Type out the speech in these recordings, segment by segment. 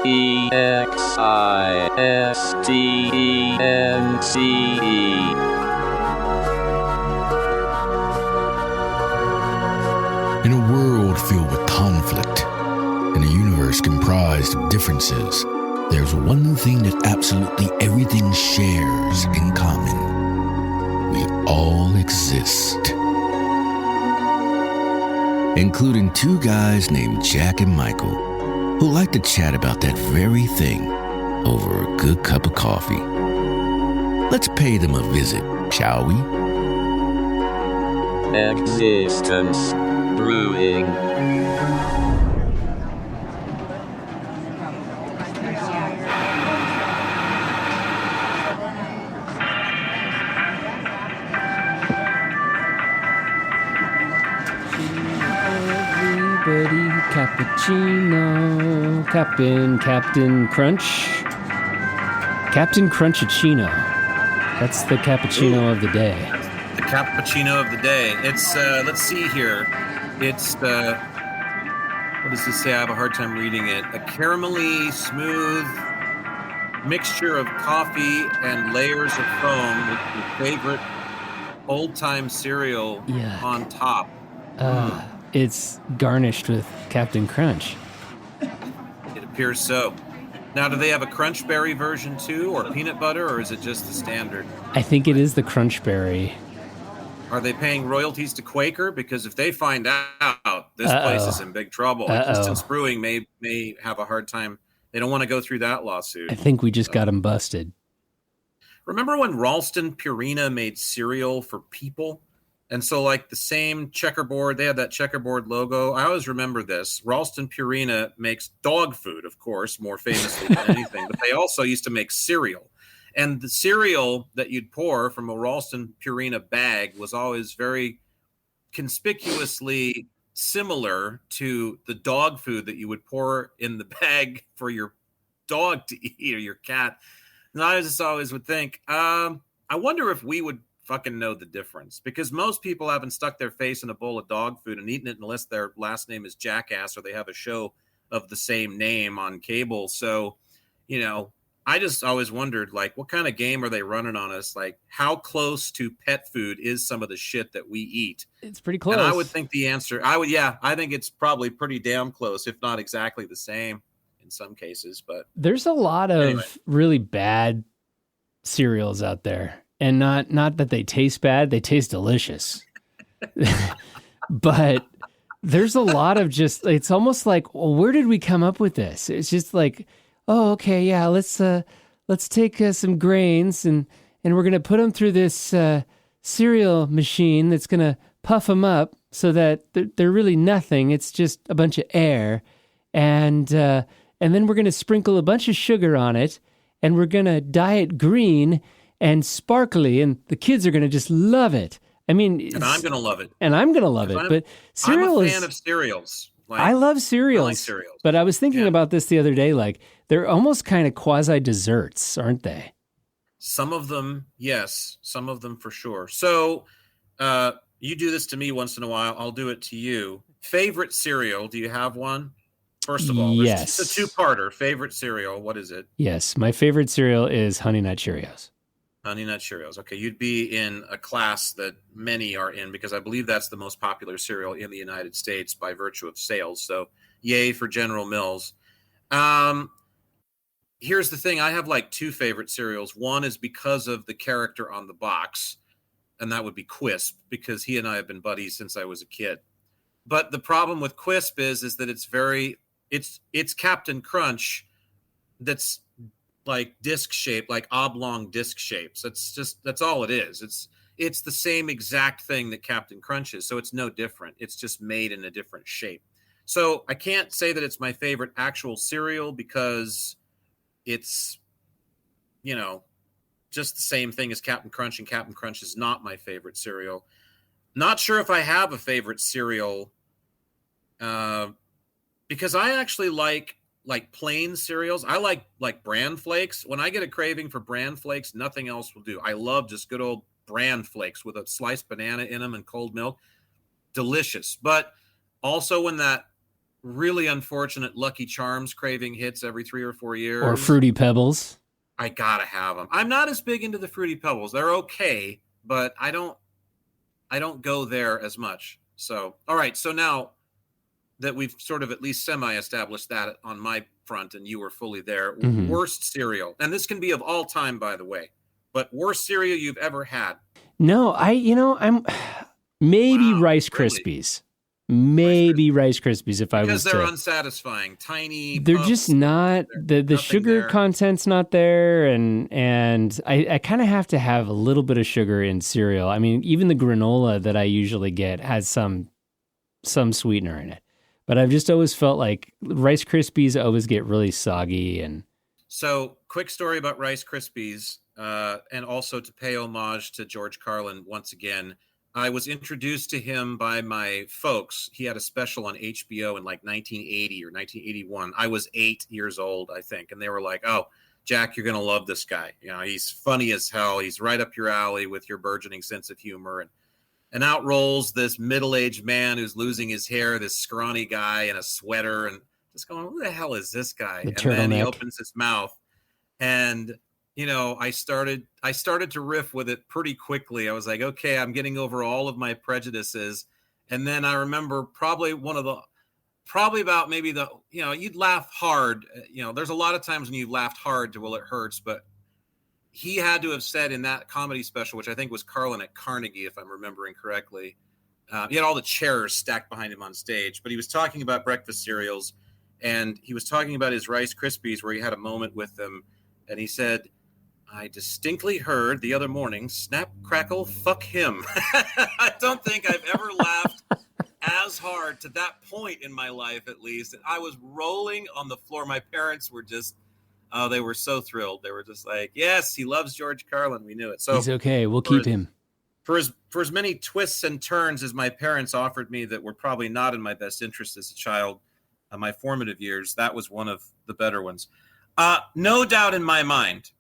In a world filled with conflict, in a universe comprised of differences, there's one thing that absolutely everything shares in common. We all exist. Including two guys named Jack and Michael, who like to chat about that very thing over a good cup of coffee. Let's pay them a visit, shall we? Existence Brewing. Everybody, cappuccino, Captain Crunch. Captain Crunchachino. That's the cappuccino of the day. The cappuccino of the day. It's, let's see here. It's, what does this say? I have a hard time reading it. A caramelly, smooth mixture of coffee and layers of foam with your favorite old-time cereal on top. It's garnished with Captain Crunch. It appears so. Now, do they have a Crunch Berry version too, or peanut butter, or is it just the standard? I think it is the Crunch Berry. Are they paying royalties to Quaker? Because if they find out, this place is in big trouble. Existence Brewing may have a hard time. They don't want to go through that lawsuit. I think we just got them busted. Remember when Ralston Purina made cereal for people? And so, like, the same checkerboard, they had that checkerboard logo. I always remember this. Ralston Purina makes dog food, of course, more famously than anything. But they also used to make cereal. And the cereal that you'd pour from a Ralston Purina bag was always very conspicuously similar to the dog food that you would pour in the bag for your dog to eat or your cat. And I just always would think, I wonder if we would fucking know the difference, because most people haven't stuck their face in a bowl of dog food and eaten it unless their last name is Jackass or they have a show of the same name on cable. So, you know, I just always wondered, like, what kind of game are they running on us? Like, how close to pet food is some of the shit that we eat? It's pretty close. And I would think the answer, I think it's probably pretty damn close, if not exactly the same in some cases. But there's a lot of really bad cereals out there. And not that they taste bad, they taste delicious. But there's a lot of just, it's almost like, well, where did we come up with this? It's just like, oh, okay, yeah, let's take some grains and we're going to put them through this cereal machine that's going to puff them up so that they're really nothing. It's just a bunch of air. And then we're going to sprinkle a bunch of sugar on it, and we're going to dye it green and sparkly, and the kids are going to just love it. I mean, and I'm going to love it. And I'm going to love it. But cereal I'm a fan of cereals. Like, I love cereals. I like cereals. But I was thinking about this the other day. Like, they're almost kind of quasi desserts, aren't they? Some of them, yes. Some of them for sure. So you do this to me once in a while. I'll do it to you. Favorite cereal? Do you have one? First of all, yes. It's a two-parter. Favorite cereal? What is it? Yes, my favorite cereal is Honey Nut Cheerios. Honey Nut Cheerios. Okay, you'd be in a class that many are in, because I believe that's the most popular cereal in the United States by virtue of sales. So yay for General Mills. Here's the thing. I have like two favorite cereals. One is because of the character on the box, and that would be Quisp, because he and I have been buddies since I was a kid. But the problem with Quisp is that it's Captain Crunch that's like disc shape, like oblong disc shapes. That's all it is. It's the same exact thing that Captain Crunch is. So it's no different. It's just made in a different shape. So I can't say that it's my favorite actual cereal, because it's, you know, just the same thing as Captain Crunch, and Captain Crunch is not my favorite cereal. Not sure if I have a favorite cereal, because I actually like plain cereals. I like bran flakes. When I get a craving for bran flakes, nothing else will do. I love just good old bran flakes with a sliced banana in them and cold milk. Delicious. But also when that really unfortunate Lucky Charms craving hits every 3 or 4 years. Or Fruity Pebbles. I gotta have them. I'm not as big into the Fruity Pebbles. They're okay, but I don't go there as much. So, all right. So now that we've sort of at least semi-established that on my front and you were fully there, worst cereal. And this can be of all time, by the way, but worst cereal you've ever had. No, I'm maybe Rice Krispies. Maybe Rice Krispies if I was because they're unsatisfying, tiny. They're just not the sugar there. Content's not there, and I kind of have to have a little bit of sugar in cereal. I mean, even the granola that I usually get has some sweetener in it, but I've just always felt like Rice Krispies always get really soggy. And so, quick story about Rice Krispies, and also to pay homage to George Carlin once again. I was introduced to him by my folks. He had a special on HBO in like 1980 or 1981. I was 8 years old, I think. And they were like, oh, Jack, you're going to love this guy. You know, he's funny as hell. He's right up your alley with your burgeoning sense of humor. And out rolls this middle-aged man who's losing his hair, this scrawny guy in a sweater, and just going, who the hell is this guy? And then he opens his mouth, and you know, I started to riff with it pretty quickly. I was like, okay, I'm getting over all of my prejudices. And then I remember probably about maybe you'd laugh hard. You know, there's a lot of times when you've laughed hard till it hurts, but he had to have said in that comedy special, which I think was Carlin at Carnegie, if I'm remembering correctly. He had all the chairs stacked behind him on stage, but he was talking about breakfast cereals, and he was talking about his Rice Krispies where he had a moment with them. And he said, I distinctly heard the other morning, snap, crackle, fuck him. I don't think I've ever laughed as hard to that point in my life, at least. And I was rolling on the floor. My parents were just, they were so thrilled. They were just like, yes, he loves George Carlin. We knew it. So he's okay. We'll keep him. For as many twists and turns as my parents offered me that were probably not in my best interest as a child, my formative years, that was one of the better ones. No doubt in my mind,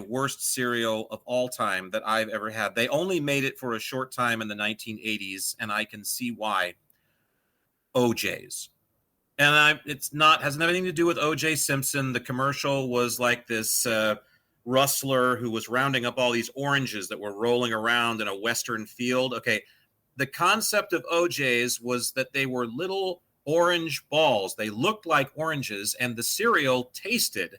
worst cereal of all time that I've ever had. They only made it for a short time in the 1980s, and I can see why. OJ's. And hasn't anything to do with O.J. Simpson. The commercial was like this rustler who was rounding up all these oranges that were rolling around in a western field. Okay, the concept of OJ's was that they were little orange balls. They looked like oranges, and the cereal tasted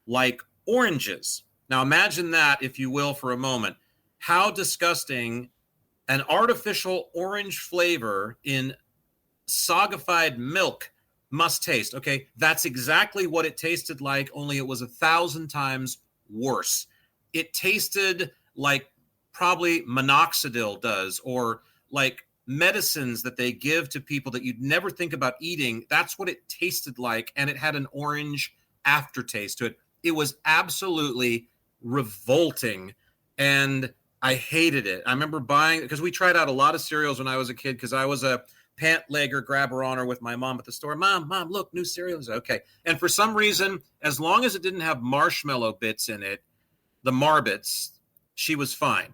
like oranges. Now imagine that, if you will, for a moment. How disgusting an artificial orange flavor in sogified milk must taste. Okay, that's exactly what it tasted like, only it was 1,000 times worse. It tasted like probably minoxidil does, or like medicines that they give to people that you'd never think about eating. That's what it tasted like, and it had an orange aftertaste to it. It was absolutely revolting, and I hated it. I remember buying, because we tried out a lot of cereals when I was a kid, because I was a pant legger grabber-oner with my mom at the store. Mom, look, new cereals. Okay. And for some reason, as long as it didn't have marshmallow bits in it, the Marbits, she was fine.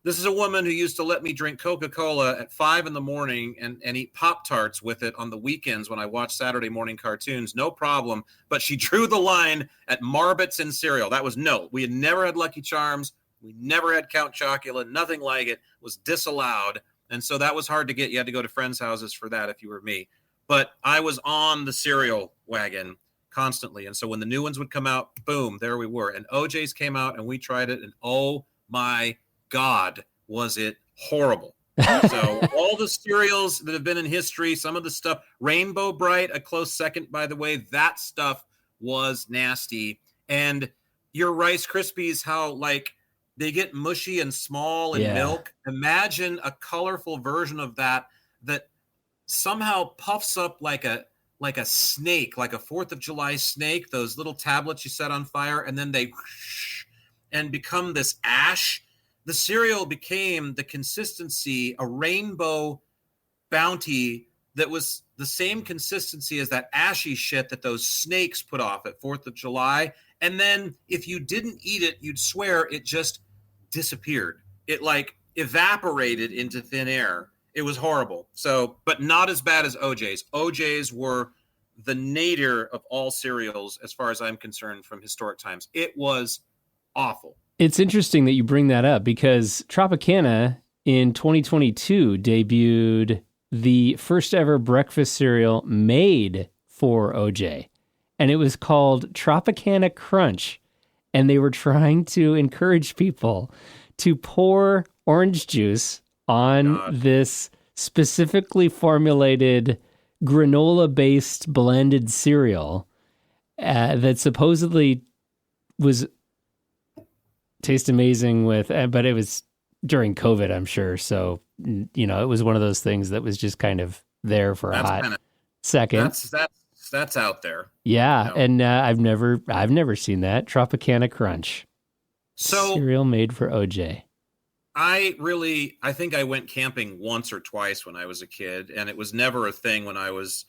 This is a woman who used to let me drink Coca-Cola at 5 a.m. and eat Pop-Tarts with it on the weekends when I watched Saturday morning cartoons. No problem. But she drew the line at Marbits and cereal. That was no. We had never had Lucky Charms. We never had Count Chocula. Nothing like it was disallowed. And so that was hard to get. You had to go to friends' houses for that if you were me. But I was on the cereal wagon constantly. And so when the new ones would come out, boom, there we were. And OJ's came out and we tried it. And oh my God, was it horrible. So all the cereals that have been in history, some of the stuff, Rainbow Bright, a close second, by the way, that stuff was nasty. And your Rice Krispies, how like they get mushy and small in milk. Imagine a colorful version of that somehow puffs up like a snake, like a 4th of July snake, those little tablets you set on fire, and then they and become this ash. The cereal became the consistency, a rainbow bounty that was the same consistency as that ashy shit that those snakes put off at 4th of July. And then if you didn't eat it, you'd swear it just disappeared. It like evaporated into thin air. It was horrible. So, but not as bad as OJ's. OJ's were the nadir of all cereals, as far as I'm concerned, from historic times. It was awful. It's interesting that you bring that up because Tropicana in 2022 debuted the first ever breakfast cereal made for OJ. And it was called Tropicana Crunch. And they were trying to encourage people to pour orange juice on this specifically formulated granola-based blended cereal that supposedly was taste amazing with, but it was during COVID, I'm sure. So, you know, it was one of those things that was just kind of there for a hot second. That's out there. Yeah, you know? And I've never seen that Tropicana Crunch. So cereal made for OJ. I think I went camping once or twice when I was a kid, and it was never a thing when I was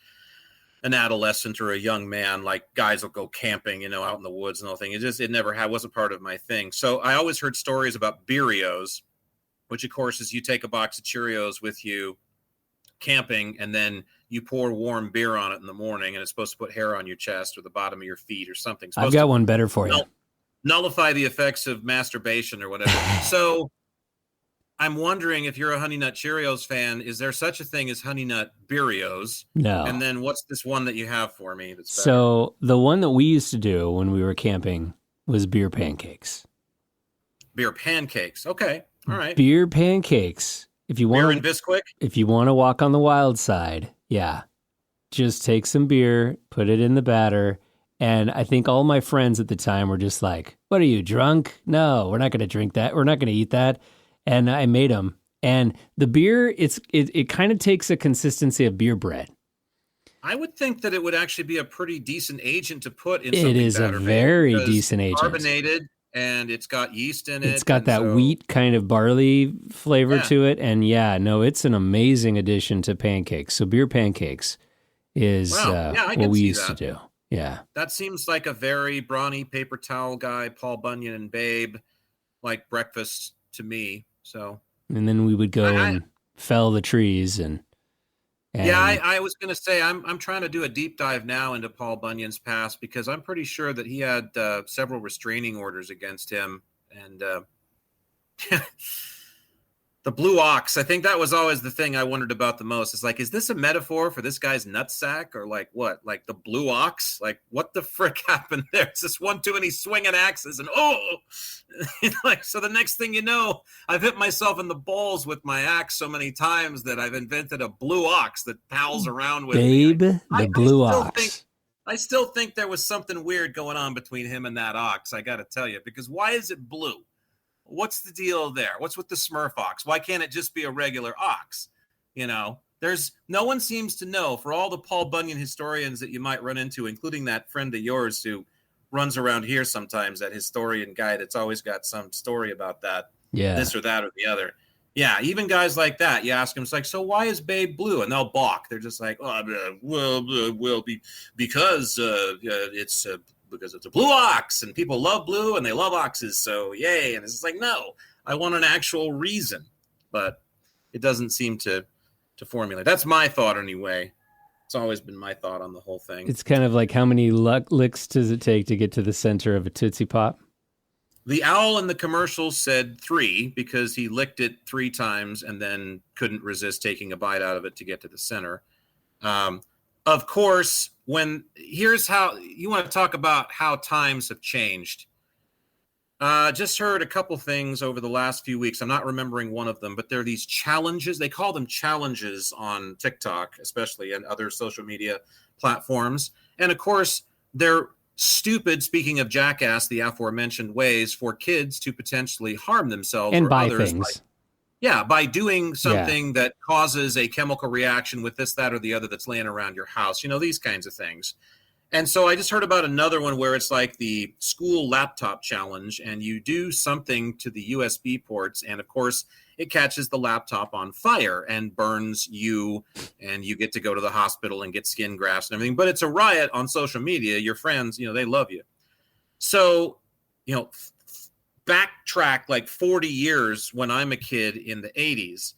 an adolescent or a young man. Like guys will go camping, you know, out in the woods and all thing. It wasn't part of my thing. So I always heard stories about Beerios, which of course is you take a box of Cheerios with you camping, and then you pour warm beer on it in the morning, and it's supposed to put hair on your chest or the bottom of your feet or something. I've got one better for you. Nullify the effects of masturbation or whatever. So I'm wondering, if you're a Honey Nut Cheerios fan, is there such a thing as Honey Nut Beerios? No. And then what's this one that you have for me that's better? So the one that we used to do when we were camping was beer pancakes. Beer pancakes. Okay. All right. Beer pancakes. If you want beer and Bisquick? If you want to walk on the wild side, yeah. Just take some beer, put it in the batter. And I think all my friends at the time were just like, what are you, drunk? No, we're not going to drink that. We're not going to eat that. And I made them. And the beer, it kind of takes a consistency of beer bread. I would think that it would actually be a pretty decent agent to put in something. It is a very decent agent. Carbonated, and it's got yeast in it. It's got that wheat kind of barley flavor to it. And it's an amazing addition to pancakes. So beer pancakes is what we used to do. Yeah. That seems like a very brawny paper towel guy, Paul Bunyan and Babe, like breakfast to me. So, and then we would go and fell the trees and I was going to say I'm trying to do a deep dive now into Paul Bunyan's past, because I'm pretty sure that he had several restraining orders against him, and the blue ox. I think that was always the thing I wondered about the most. It's like, is this a metaphor for this guy's nutsack, or like what? Like the blue ox? Like what the frick happened there? It's just one too many swinging axes, and like, so the next thing you know, I've hit myself in the balls with my axe so many times that I've invented a blue ox that pals around with Babe, me. the blue ox. I still think there was something weird going on between him and that ox. I got to tell you, because why is it blue? What's the deal there? What's with the Smurf ox? Why can't it just be a regular ox? You know, there's no one seems to know. For all the Paul Bunyan historians that you might run into, including that friend of yours who runs around here sometimes, that historian guy that's always got some story about that, this or that or the other. Yeah, even guys like that, you ask them, it's like, so why is Babe blue? And they'll balk. They're just like, because it's a blue ox, and people love blue and they love oxes, so yay. And it's just like, no, I want an actual reason, but it doesn't seem to formulate. That's my thought anyway. It's always been my thought on the whole thing. It's kind of like, how many licks does it take to get to the center of a Tootsie Pop? The owl in the commercial said 3, because he licked it 3 times and then couldn't resist taking a bite out of it to get to the center. Of course, here's how you want to talk about how times have changed. Just heard a couple things over the last few weeks. I'm not remembering one of them, but there are these challenges. They call them challenges on TikTok, especially, and other social media platforms. And of course, they're stupid, speaking of jackass, the aforementioned ways for kids to potentially harm themselves and or buy others. Things. By doing something that causes a chemical reaction with this, that, or the other that's laying around your house, these kinds of things. And so I just heard about another one where it's like the school laptop challenge, and you do something to the USB ports, and of course it catches the laptop on fire and burns you, and you get to go to the hospital and get skin grafts and everything. But it's a riot on social media. Your friends, they love you. So, backtrack like 40 years when I'm a kid in the 80s.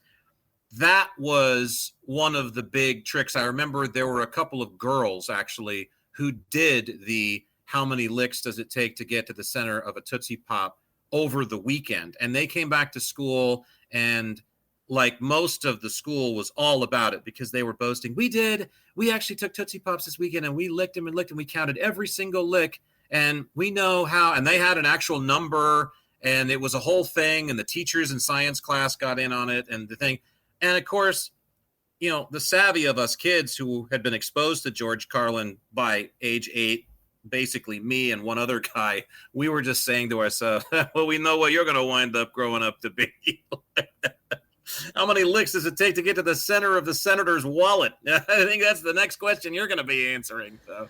that was one of the big tricks. I remember there were a couple of girls actually who did the how many licks does it take to get to the center of a Tootsie Pop over the weekend. And they came back to school, and like most of the school was all about it because they were boasting. We actually took Tootsie Pops this weekend and we licked them and licked them. We counted every single lick and we know how, and they had an actual number and it was a whole thing. And the teachers in science class got in on it and the thing. And of course, you know, the savvy of us kids who had been exposed to George Carlin by age 8, basically me and one other guy, we were just saying to ourselves, well, we know what you're going to wind up growing up to be. How many licks does it take to get to the center of the senator's wallet? I think that's the next question you're going to be answering. So.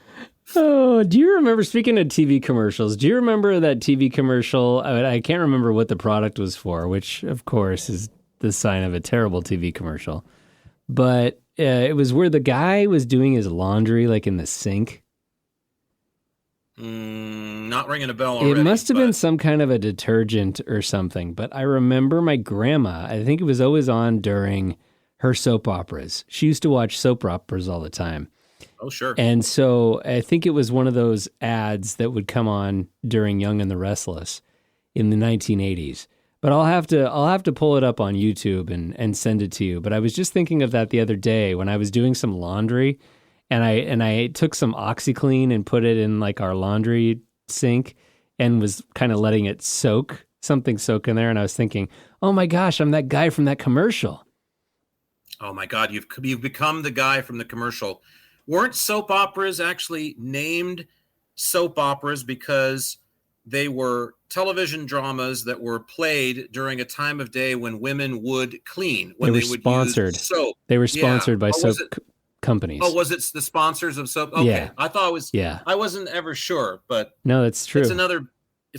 Oh, do you remember, speaking of TV commercials, do you remember that TV commercial? I can't remember what the product was for, which of course is the sign of a terrible TV commercial. But it was where the guy was doing his laundry like in the sink. Not ringing a bell already. It must have been some kind of a detergent or something. But I remember my grandma, I think it was always on during her soap operas. She used to watch soap operas all the time. Oh, sure. And so I think it was one of those ads that would come on during Young and the Restless in the 1980s. But I'll have to pull it up on YouTube and send it to you. But I was just thinking of that the other day when I was doing some laundry. And I took some OxyClean and put it in like our laundry sink and was kind of letting it soak in there. And I was thinking, oh my gosh, I'm that guy from that commercial. Oh my God, you've become the guy from the commercial. Weren't soap operas actually named soap operas because they were television dramas that were played during a time of day when women would clean, when they would sponsored. Use soap. They were sponsored by soap companies. Oh, was it the sponsors of soap? Okay. Yeah. I thought it was. Yeah. I wasn't ever sure, but no, that's true. It's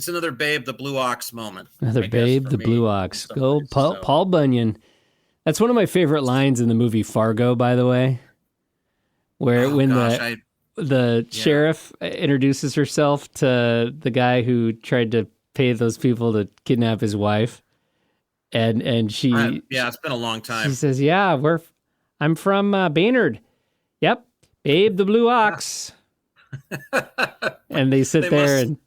another Babe the Blue Ox moment. Another Babe the Blue Ox. Go Paul Bunyan. That's one of my favorite lines in the movie Fargo, by the way, where the sheriff introduces herself to the guy who tried to pay those people to kidnap his wife, and she it's been a long time. She says, "Yeah, I'm from Baynard. Yep, Babe the Blue Ox." And they sit there and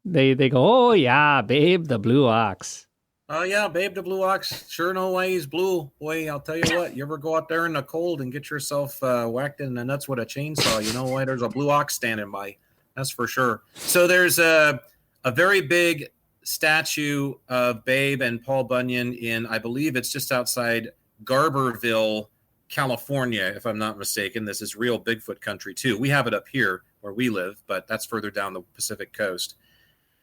they go, "Oh yeah, Babe the Blue Ox." Oh yeah, Babe the Blue Ox. Sure know why he's blue. Boy, I'll tell you what, you ever go out there in the cold and get yourself whacked in the nuts with a chainsaw, you know why there's a blue ox standing by. That's for sure. So there's a very big statue of Babe and Paul Bunyan in, I believe it's just outside Garberville, California, if I'm not mistaken. This is real Bigfoot country too. We have it up here where we live, but that's further down the Pacific coast.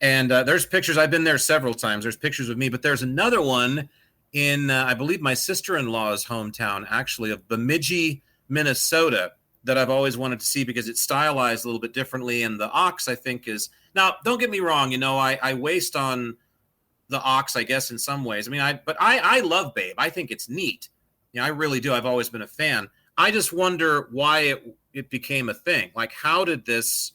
And there's pictures. I've been there several times. There's pictures of me, but there's another one in, I believe, my sister-in-law's hometown, actually, of Bemidji, Minnesota, that I've always wanted to see because it's stylized a little bit differently. And the ox, I think, is now. Don't get me wrong. You know, I waste on the ox, I guess, in some ways. I mean, I love Babe. I think it's neat. Yeah, I really do. I've always been a fan. I just wonder why it became a thing. Like, how did this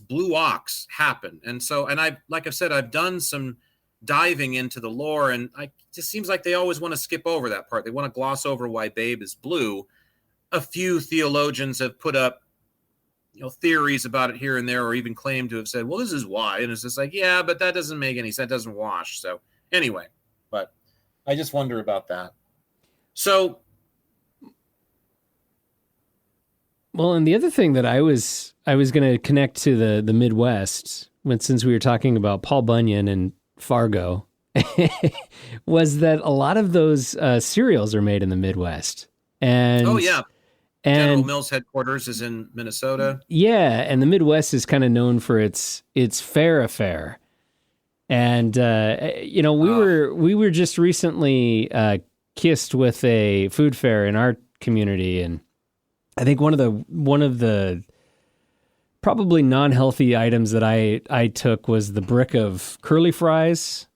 blue ox happen? And so, like I've said, I've done some diving into the lore, and it just seems like they always want to skip over that part. They want to gloss over why Babe is blue. A few theologians have put up, theories about it here and there, or even claimed to have said, well, this is why. And it's just like, yeah, but that doesn't make any sense. That doesn't wash. So anyway, but I just wonder about that. So, well, and the other thing that I was going to connect to the Midwest, since we were talking about Paul Bunyan and Fargo, was that a lot of those cereals are made in the Midwest. And oh yeah, General Mills headquarters is in Minnesota. Yeah, and the Midwest is kind of known for its fair affair. And we were just recently kissed with a food fair in our community, and I think one of the probably non-healthy items that I took was the brick of curly fries.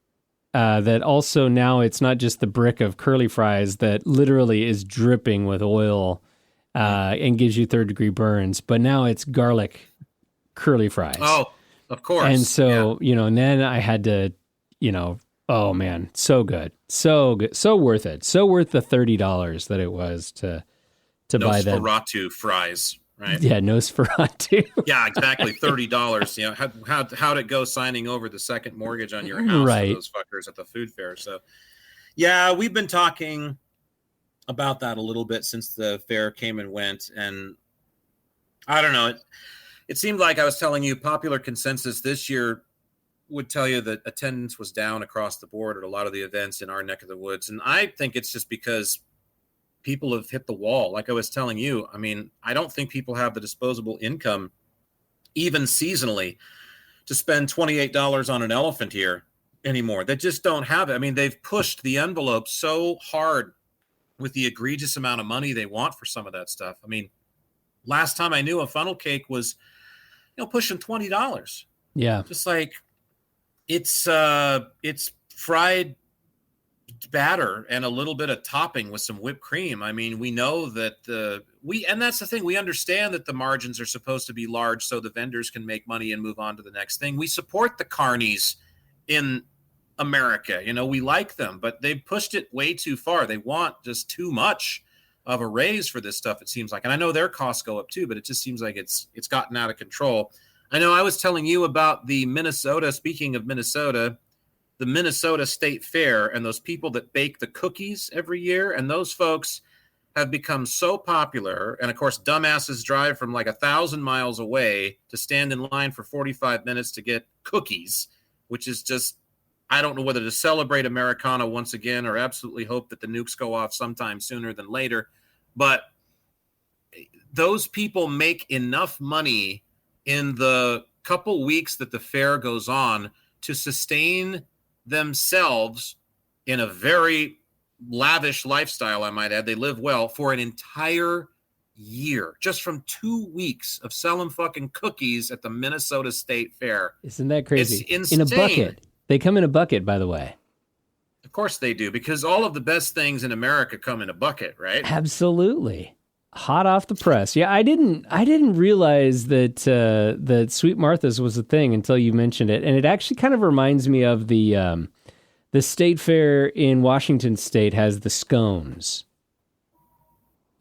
That also now it's not just the brick of curly fries that literally is dripping with oil and gives you third-degree burns, but now it's garlic curly fries. Oh, of course. And so, and then I had to, Oh man, so good, so good, so worth it, so worth the $30 that it was to buy the Nosferatu fries, right? yeah Nosferatu. Yeah, exactly. $30. You know, how'd it go signing over the second mortgage on your house for Right. those fuckers at the food fair? So, yeah, we've been talking about that a little bit since the fair came and went, and I don't know. It seemed like I was telling you popular consensus this year would tell you that attendance was down across the board at a lot of the events in our neck of the woods, and I think it's just because people have hit the wall. Like I was telling you, I mean, I don't think people have the disposable income, even seasonally, to spend $28 on an elephant ear anymore. They just don't have it. I mean, they've pushed the envelope so hard with the egregious amount of money they want for some of that stuff. I mean, last time I knew a funnel cake was, pushing $20. Yeah. Just like it's fried batter and a little bit of topping with some whipped cream. I mean, we know that and that's the thing. We understand that the margins are supposed to be large so the vendors can make money and move on to the next thing. We support the carnies in America. We like them, but they've pushed it way too far. They want just too much of a raise for this stuff, it seems like. And I know their costs go up too, but it just seems like it's gotten out of control. I know I was telling you about speaking of Minnesota, the Minnesota State Fair and those people that bake the cookies every year. And those folks have become so popular. And of course, dumbasses drive from like 1,000 miles away to stand in line for 45 minutes to get cookies, which is just, I don't know whether to celebrate Americana once again or absolutely hope that the nukes go off sometime sooner than later. But those people make enough money in the couple weeks that the fair goes on to sustain themselves in a very lavish lifestyle, I might add. They live well for an entire year, just from 2 weeks of selling fucking cookies at the Minnesota State Fair. Isn't that crazy? It's insane. In a bucket. They come in a bucket, by the way. Of course they do, because all of the best things in America come in a bucket, right? Absolutely. Hot off the press. Yeah, I didn't realize that that Sweet Martha's was a thing until you mentioned it, and it actually kind of reminds me of the state fair in Washington State has the scones.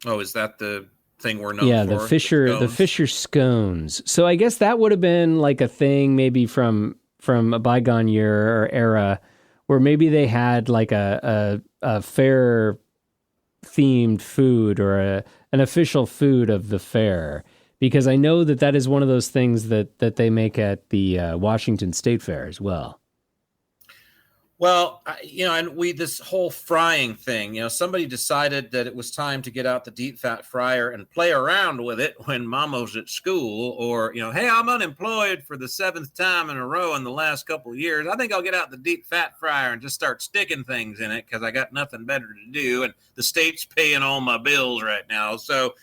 Oh, is that the thing we're known for? Yeah, the Fisher scones. So I guess that would have been like a thing maybe from a bygone year or era, where maybe they had like a fair themed food or an official food of the fair, because I know that is one of those things that they make at the Washington State Fair as well. Well, and this whole frying thing, somebody decided that it was time to get out the deep fat fryer and play around with it when Mama's at school, or, hey, I'm unemployed for the 7th time in a row in the last couple of years. I think I'll get out the deep fat fryer and just start sticking things in it because I got nothing better to do. And the state's paying all my bills right now. So,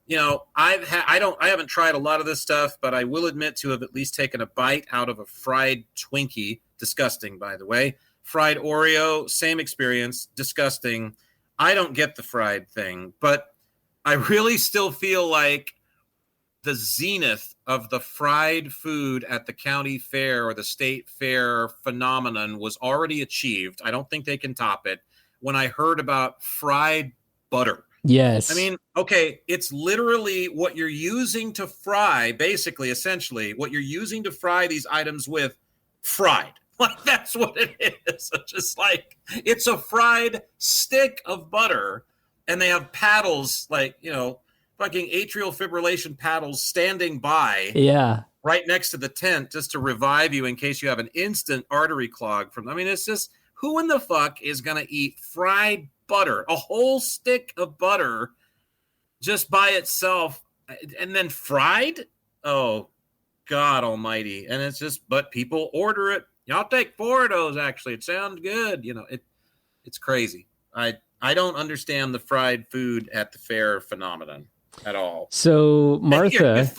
I haven't tried a lot of this stuff, but I will admit to have at least taken a bite out of a fried Twinkie. Disgusting, by the way. Fried Oreo, same experience, disgusting. I don't get the fried thing, but I really still feel like the zenith of the fried food at the county fair or the state fair phenomenon was already achieved. I don't think they can top it. When I heard about fried butter. Yes. I mean, okay, it's literally what you're using to fry, basically, essentially, what you're using to fry these items with, fried. Like, that's what it is. Just like, it's a fried stick of butter, and they have paddles, like, fucking atrial fibrillation paddles standing by. Yeah. Right next to the tent just to revive you in case you have an instant artery clog it's just, who in the fuck is going to eat fried butter, a whole stick of butter just by itself, and then fried? Oh, God almighty. And it's just, but people order it. I'll take 4 of those, actually. It sounds good. It's crazy. I don't understand the fried food at the fair phenomenon at all. So, Martha...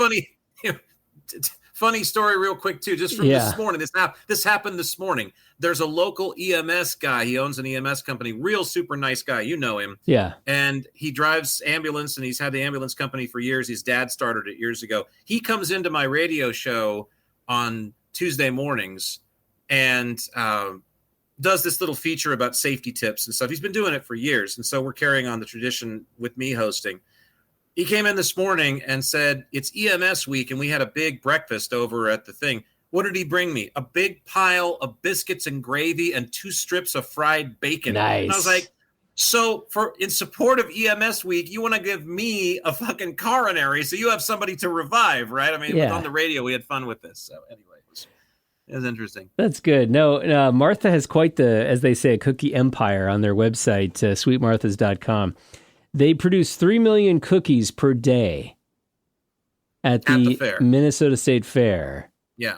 Funny story real quick, too, just from this morning. This happened this morning. There's a local EMS guy. He owns an EMS company. Real super nice guy. You know him. Yeah. And he drives ambulance, and he's had the ambulance company for years. His dad started it years ago. He comes into my radio show on Tuesday mornings, and does this little feature about safety tips and stuff. He's been doing it for years. And so we're carrying on the tradition with me hosting. He came in this morning and said, it's EMS week, and we had a big breakfast over at the thing. What did he bring me? A big pile of biscuits and gravy and 2 strips of fried bacon. Nice. And I was like, so in support of EMS week, you want to give me a fucking coronary so you have somebody to revive, right? I mean, on the radio, we had fun with this. So anyway, it was interesting. That's good. No, Martha has quite the, as they say, a cookie empire on their website, sweetmarthas.com. They produce 3 million cookies per day at the fair. Minnesota State Fair. Yeah.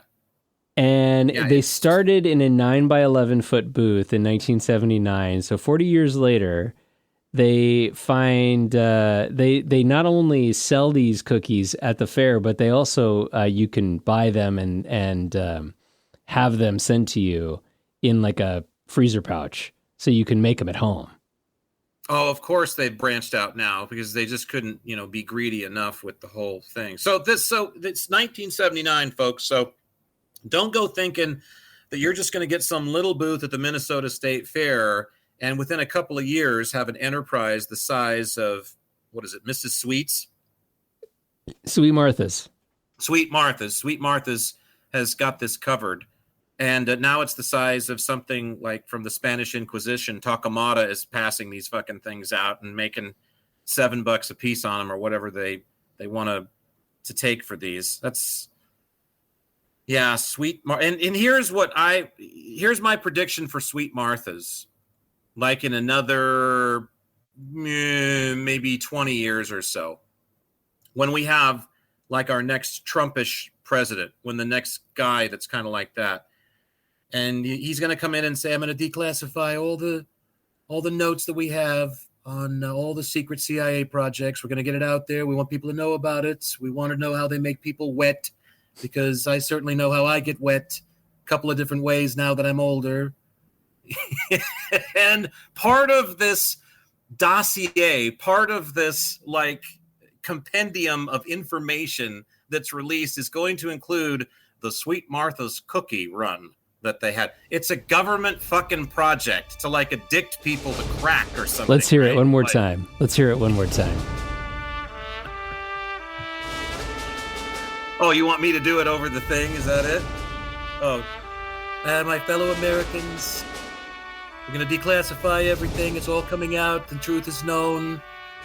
And they started in a 9 by 11 foot booth in 1979. So 40 years later, they find they not only sell these cookies at the fair, but they also you can buy them and have them sent to you in like a freezer pouch, so you can make them at home. Oh, of course they've branched out now because they just couldn't, be greedy enough with the whole thing. So it's 1979, folks. So don't go thinking that you're just going to get some little booth at the Minnesota State Fair and within a couple of years have an enterprise the size of, what is it, Mrs. Sweet's? Sweet Martha's. Sweet Martha's. Sweet Martha's has got this covered. And now it's the size of something like from the Spanish Inquisition. Takamata is passing these fucking things out and making $7 a piece on them or whatever they want to take for these. That's, yeah, and here's here's my prediction for Sweet Martha's. Like in another maybe 20 years or so, when we have like our next Trumpish president, when the next guy that's kind of like that, and he's going to come in and say, I'm going to declassify all the notes that we have on all the secret CIA projects. We're going to get it out there. We want people to know about it. We want to know how they make people wet, because I certainly know how I get wet a couple of different ways now that I'm older. And part of this dossier, part of this like compendium of information that's released is going to include the Sweet Martha's cookie run that they had. It's a government fucking project to like addict people to crack or something. Let's hear it one more time. Let's hear it one more time. Oh, you want me to do it over the thing? Is that it? Oh, my fellow Americans, we're going to declassify everything. It's all coming out. The truth is known.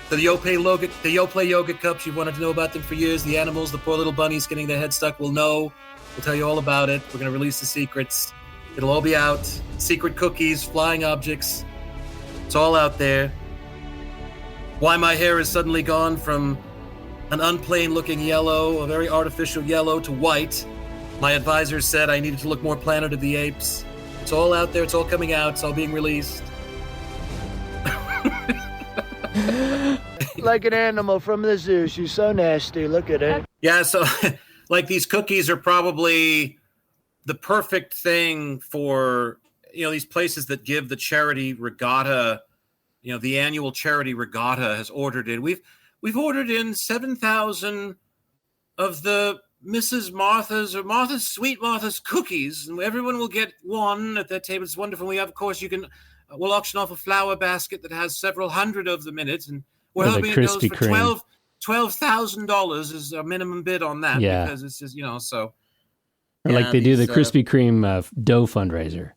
The Yoplait yogurt cups, you've wanted to know about them for years. The animals, the poor little bunnies getting their head stuck, will know. We'll tell you all about it. We're going to release the secrets. It'll all be out. Secret cookies, flying objects. It's all out there. Why my hair is suddenly gone from an unplain-looking yellow, a very artificial yellow, to white. My advisors said I needed to look more Planet of the Apes. It's all out there. It's all coming out. It's all being released. Like an animal from the zoo. She's so nasty. Look at it. Yeah, so like these cookies are probably the perfect thing for, these places that give the charity regatta, the annual charity regatta has ordered in. We've ordered in 7,000 of the Mrs. Martha's or Sweet Martha's cookies, and everyone will get one at that table. It's wonderful. We have, of course, we'll auction off a flower basket that has several hundred of them in it, and we're hoping it goes for $12,000 is a minimum bid on that. Yeah. Because it's just, so. Or like they do the Krispy Kreme dough fundraiser.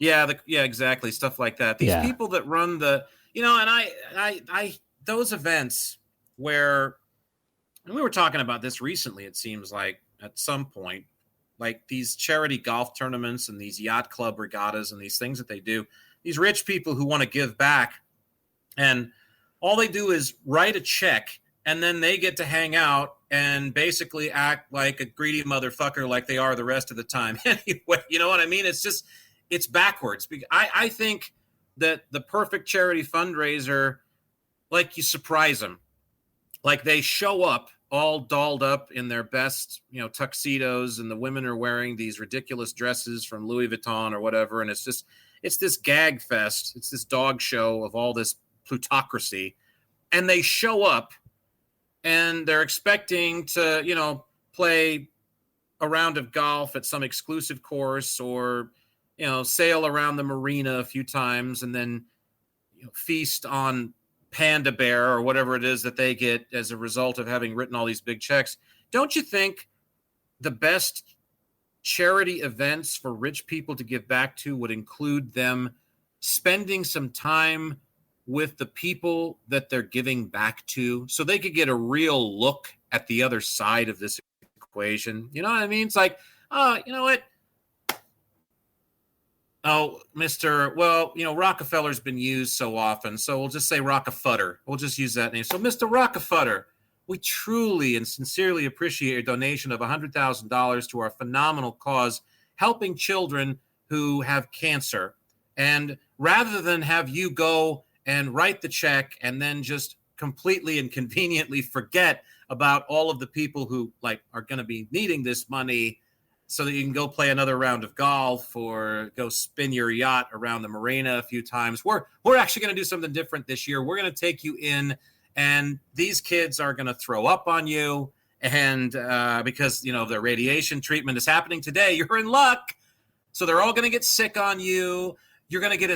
Yeah, exactly. Stuff like that. These people that run the, and I those events where, and we were talking about this recently, it seems like at some point, like these charity golf tournaments and these yacht club regattas and these things that they do, these rich people who want to give back, and all they do is write a check, and then they get to hang out and basically act like a greedy motherfucker like they are the rest of the time. Anyway, you know what I mean? It's backwards. I think that the perfect charity fundraiser, like you surprise them. Like they show up all dolled up in their best, tuxedos, and the women are wearing these ridiculous dresses from Louis Vuitton or whatever. And it's this gag fest. It's this dog show of all this plutocracy. And they show up and they're expecting to, play a round of golf at some exclusive course or, sail around the marina a few times and then feast on Panda Bear or whatever it is that they get as a result of having written all these big checks. Don't you think the best charity events for rich people to give back to would include them spending some time with the people that they're giving back to so they could get a real look at the other side of this equation? You know what I mean? It's like, you know what? Oh, Rockefeller's been used so often, so we'll just say Rockefeller. We'll just use that name. So, Mr. Rockefeller, we truly and sincerely appreciate your donation of $100,000 to our phenomenal cause, helping children who have cancer. And rather than have you go and write the check and then just completely and conveniently forget about all of the people who are going to be needing this money so that you can go play another round of golf or go spin your yacht around the marina a few times. We're actually going to do something different this year. We're going to take you in, and these kids are going to throw up on you. And because, the radiation treatment is happening today, you're in luck. So they're all going to get sick on you. You're going to get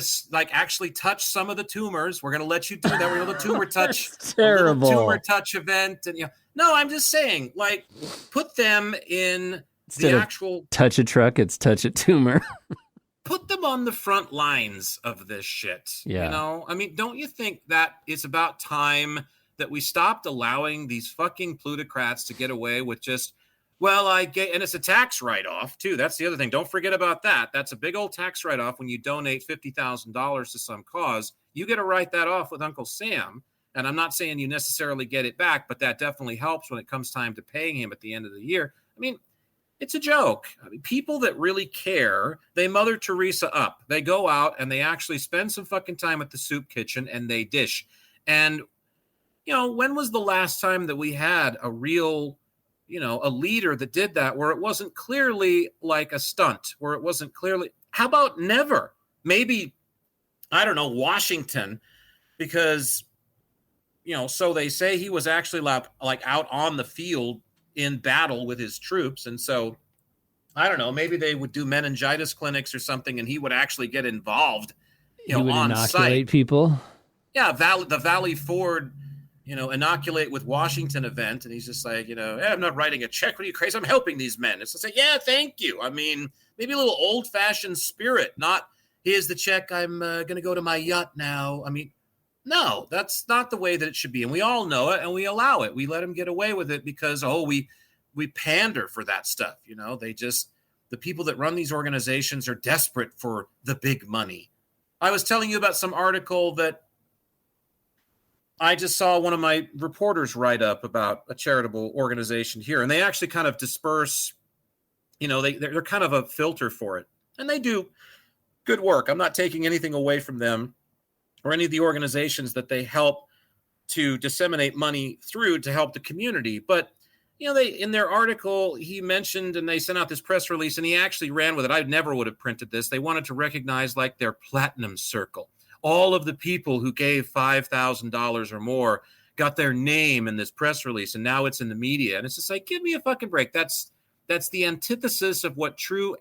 actually touch some of the tumors. We're going to let you do that. We're going to tumor touch. Terrible. Tumor touch event. And, no, I'm just saying, put them in Instead the of actual touch a truck, it's touch a tumor. Put them on the front lines of this shit. Yeah. I mean, don't you think that it's about time that we stopped allowing these fucking plutocrats to get away with just, and it's a tax write-off too. That's the other thing. Don't forget about that. That's a big old tax write-off. When you donate $50,000 to some cause, you get to write that off with Uncle Sam. And I'm not saying you necessarily get it back, but that definitely helps when it comes time to paying him at the end of the year. I mean, it's a joke. I mean, people that really care, they Mother Teresa up. They go out and they actually spend some fucking time at the soup kitchen and they dish. And, when was the last time that we had a real, a leader that did that where it wasn't clearly like a stunt, where it wasn't clearly, how about never? Maybe, I don't know, Washington, because, so they say he was actually out on the field in battle with his troops. And so, I don't know, maybe they would do meningitis clinics or something and he would actually get involved, he would on inoculate site. people. Yeah, the Valley Ford, inoculate with Washington event. And he's just like, I'm not writing a check. What are you crazy? I'm helping these men. It's just like, yeah, thank you. I mean, maybe a little old fashioned spirit, not here's the check. I'm going to go to my yacht now. I mean, no, that's not the way that it should be. And we all know it and we allow it. We let them get away with it because, we pander for that stuff. The people that run these organizations are desperate for the big money. I was telling you about some article that I just saw one of my reporters write up about a charitable organization here. And they actually kind of disperse, they're kind of a filter for it. And they do good work. I'm not taking anything away from them or any of the organizations that they help to disseminate money through to help the community. But, they in their article, he mentioned, and they sent out this press release, and he actually ran with it. I never would have printed this. They wanted to recognize their platinum circle. All of the people who gave $5,000 or more got their name in this press release, and now it's in the media. And it's just like, give me a fucking break. That's the antithesis of what true,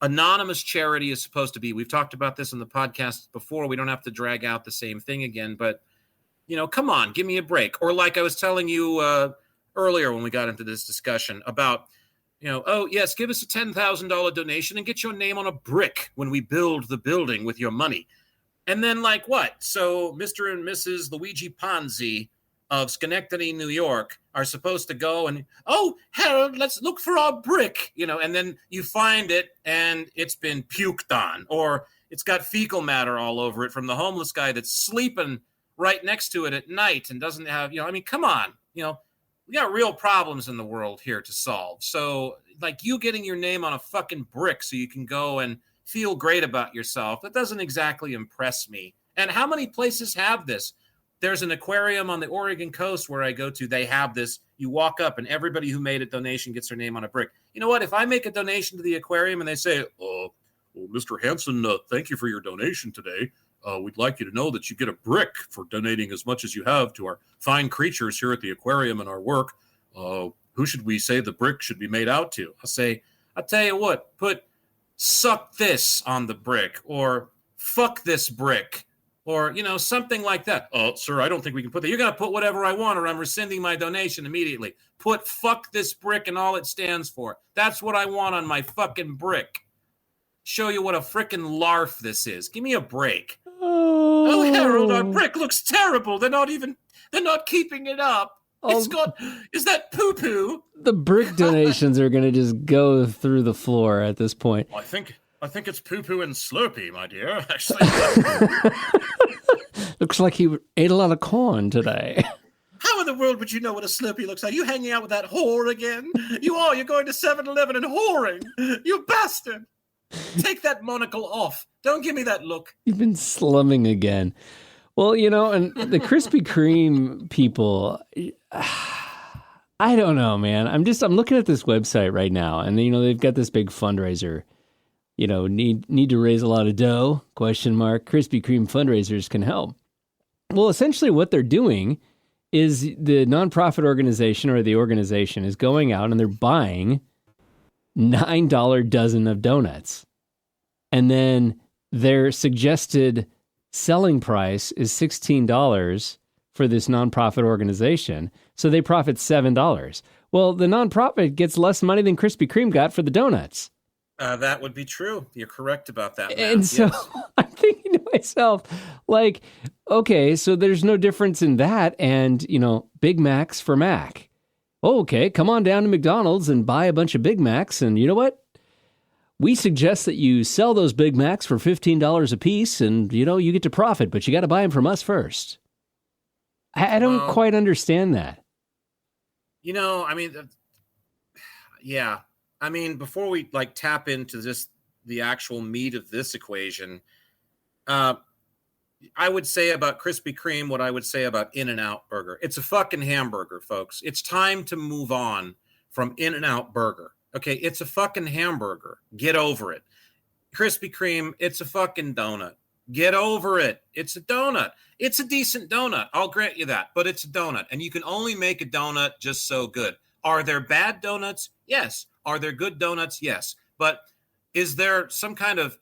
anonymous charity is supposed to be. We've talked about this in the podcast before. We don't have to drag out the same thing again, but come on, give me a break. Or like I was telling you earlier when we got into this discussion about, oh yes, give us a $10,000 donation and get your name on a brick when we build the building with your money. And then what? So Mr. and Mrs. Luigi Ponzi of Schenectady, New York are supposed to go and, Harold, let's look for our brick, and then you find it and it's been puked on, or it's got fecal matter all over it from the homeless guy that's sleeping right next to it at night and doesn't have, come on, we got real problems in the world here to solve. So you getting your name on a fucking brick so you can go and feel great about yourself, that doesn't exactly impress me. And how many places have this? There's an aquarium on the Oregon coast where I go to. They have this. You walk up and everybody who made a donation gets their name on a brick. You know what? If I make a donation to the aquarium and they say, well, Mr. Hanson, thank you for your donation today. We'd like you to know that you get a brick for donating as much as you have to our fine creatures here at the aquarium and our work. Who should we say the brick should be made out to? I tell you what, put suck this on the brick, or fuck this brick, or, something like that. Oh, sir, I don't think we can put that. You're going to put whatever I want, or I'm rescinding my donation immediately. Put fuck this brick and all it stands for. That's what I want on my fucking brick. Show you what a frickin' larf this is. Give me a break. Oh, Harold, our brick looks terrible. They're not keeping it up. Is that poo-poo? The brick donations are going to just go through the floor at this point. I think it's poo-poo and Slurpee, my dear. Actually, looks like he ate a lot of corn today. How in the world would you know what a Slurpee looks like? You hanging out with that whore again? You're going to 7-Eleven and whoring. You bastard. Take that monocle off. Don't give me that look. You've been slumming again. Well, and the Krispy Kreme people, I don't know, man. I'm looking at this website right now, and they've got this big fundraiser. Need to raise a lot of dough? ? Krispy Kreme fundraisers can help. Well, essentially what they're doing is the nonprofit organization or the organization is going out and they're buying $9 dozen of donuts. And then their suggested selling price is $16 for this nonprofit organization. So they profit $7. Well, the nonprofit gets less money than Krispy Kreme got for the donuts. That would be true. You're correct about that. And so I'm thinking to myself, like, okay, so there's no difference in that and, Big Macs for Mac. Oh, okay, come on down to McDonald's and buy a bunch of Big Macs. And you know what? We suggest that you sell those Big Macs for $15 a piece and, you get to profit, but you got to buy them from us first. I don't quite understand that. Yeah. Before we tap into the actual meat of this equation, I would say about Krispy Kreme what I would say about In-N-Out Burger. It's a fucking hamburger, folks. It's time to move on from In-N-Out Burger. Okay, it's a fucking hamburger. Get over it. Krispy Kreme, it's a fucking donut. Get over it. It's a donut. It's a decent donut. I'll grant you that, but it's a donut. And you can only make a donut just so good. Are there bad donuts? Yes. Are there good donuts? Yes. But is there some kind of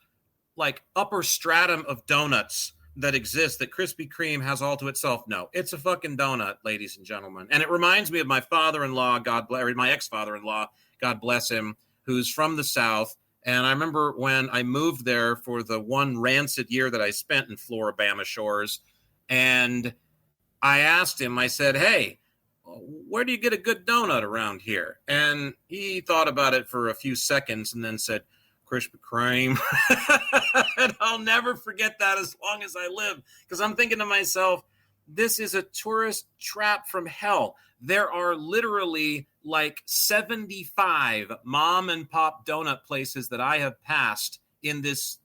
upper stratum of donuts that exists that Krispy Kreme has all to itself? No. It's a fucking donut, ladies and gentlemen. And it reminds me of my father-in-law, my ex-father-in-law, God bless him, who's from the South. And I remember when I moved there for the one rancid year that I spent in Floribama shores. And I asked him, I said, hey, where do you get a good donut around here? And he thought about it for a few seconds and then said, Krispy Kreme. And I'll never forget that as long as I live, because I'm thinking to myself, this is a tourist trap from hell. There are literally 75 mom and pop donut places that I have passed in this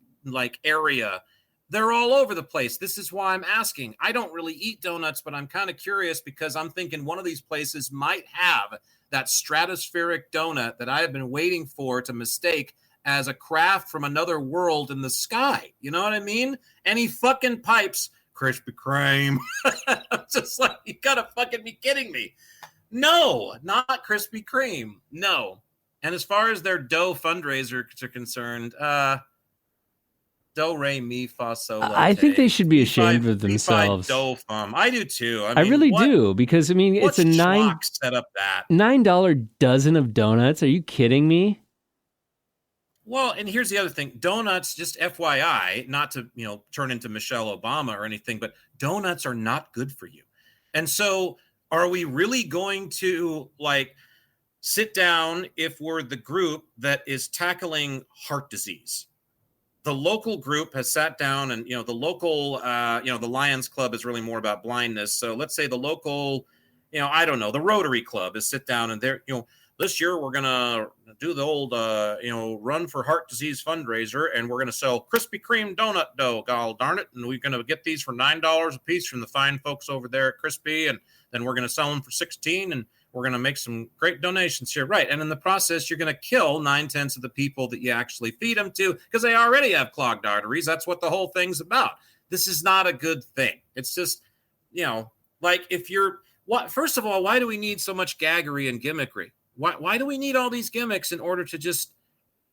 area. They're all over the place. This is why I'm asking. I don't really eat donuts, but I'm kind of curious because I'm thinking one of these places might have that stratospheric donut that I have been waiting for to mistake as a craft from another world in the sky. You know what I mean? Any fucking pipes, Krispy Kreme. I'm just like, you gotta fucking be kidding me. No, not Krispy Kreme. No. And as far as their dough fundraisers are concerned, do, re, mi, fa, sol, la, I think te. they should be ashamed of themselves. Dough fum. I do too. I really do, because it's a set up that $9 dozen of donuts. Are you kidding me? Well, and here's the other thing. Donuts, just FYI, not to, turn into Michelle Obama or anything, but donuts are not good for you. And so are we really going to sit down if we're the group that is tackling heart disease? The local group has sat down and, the local, the Lions Club is really more about blindness. So let's say the local, I don't know, the Rotary Club is sit down and they're, this year we're going to do the old, run for heart disease fundraiser, and we're going to sell Krispy Kreme donut dough, god darn it. And we're going to get these for $9 a piece from the fine folks over there at Krispy. And then we're going to sell them for $16, and we're going to make some great donations here. Right. And in the process, you're going to kill 9/10 of the people that you actually feed them to, because they already have clogged arteries. That's what the whole thing's about. This is not a good thing. It's just, if you're first of all, why do we need so much gaggery and gimmickry? Why do we need all these gimmicks in order to just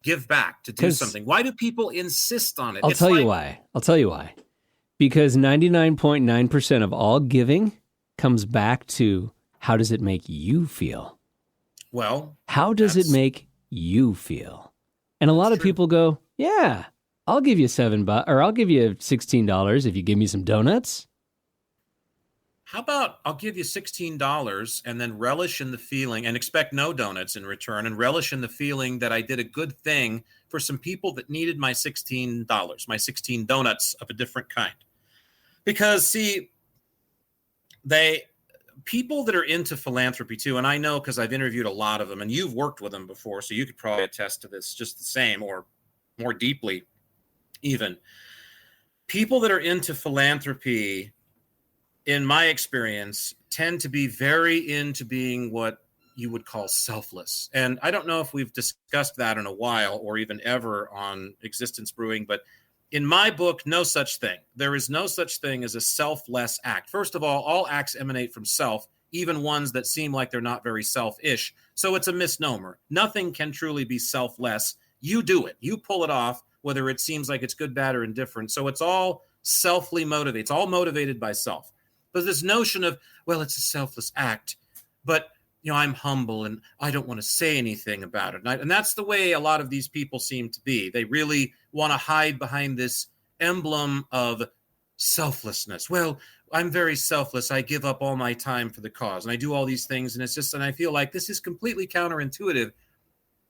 give back, to do something? Why do people insist on it? I'll tell you why. Because 99.9% of all giving comes back to, how does it make you feel? Well, how does it make you feel? And a lot of people go, yeah, I'll give you $7 or I'll give you $16 if you give me some donuts. How about I'll give you $16 and then relish in the feeling and expect no donuts in return, and relish in the feeling that I did a good thing for some people that needed my $16, my 16 donuts of a different kind. Because, see, people that are into philanthropy too, and I know because I've interviewed a lot of them, and you've worked with them before, so you could probably attest to this just the same or more deeply even. People that are into philanthropy, in my experience, tend to be very into being what you would call selfless. And I don't know if we've discussed that in a while or even ever on Existence Brewing, but in my book, no such thing. There is no such thing as a selfless act. First of all acts emanate from self, even ones that seem like they're not very selfish. So it's a misnomer. Nothing can truly be selfless. You do it. You pull it off, whether it seems like it's good, bad, or indifferent. So it's all selfly motivated. It's all motivated by self. But this notion of, well, it's a selfless act, but I'm humble and I don't want to say anything about it. And that's the way a lot of these people seem to be. They really want to hide behind this emblem of selflessness. Well, I'm very selfless. I give up all my time for the cause and I do all these things. And I feel like this is completely counterintuitive.